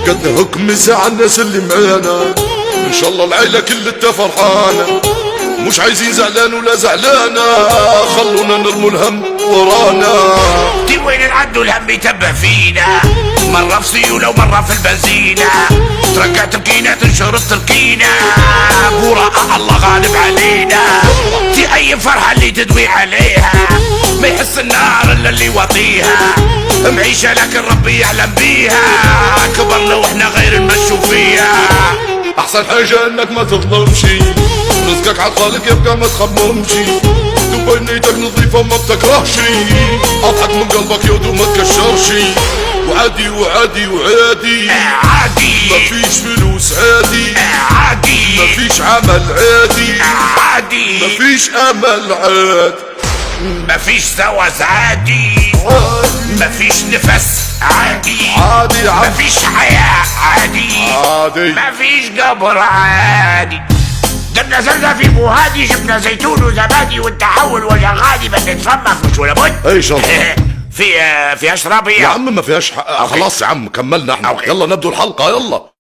قد حكم ساعة الناس اللي معانا، ان شاء الله العيلة كلها فرحانة، مش عايزين زعلان ولا زعلانة، خلونا نرموا الهم ورانا. دي وين العدو الهم يتبع فينا، مرة في سيولة ومرة في البنزينة، ترقع تركينة تنشر التركينة، براء الله غالب علينا. دي اي فرحة اللي تدوي عليها، ما يحس النار الا اللي يوطيها، معيشة لكن ربي يعلم بيها، كبرنا واحنا غير نمشوا فيها. احسن حاجة انك ما تظلمش، رزقك عالخالق يبقى ما تخممش، تبقى نيتك نظيفة وما بتكرهش، اضحك من قلبك يود وما تكشرش، وعادي وعادي وعادي عادي، مفيش فلوس عادي عادي، مفيش عمل عادي عادي، مفيش امل عادي، مفيش زواج عادي، مفيش نفس عادي، عادي مفيش حياة عادي، عادي مفيش قبر عادي. جبنا زرقاء في بوهادي، جبنا زيتون وزبادي، والتحول وجه غادي، بس نتفمك مش ولا بد. اي شرط في اشربي يا عم، ما فيهاش حق. خلاص يا عم كملنا احنا. يلا نبدو الحلقة يلا.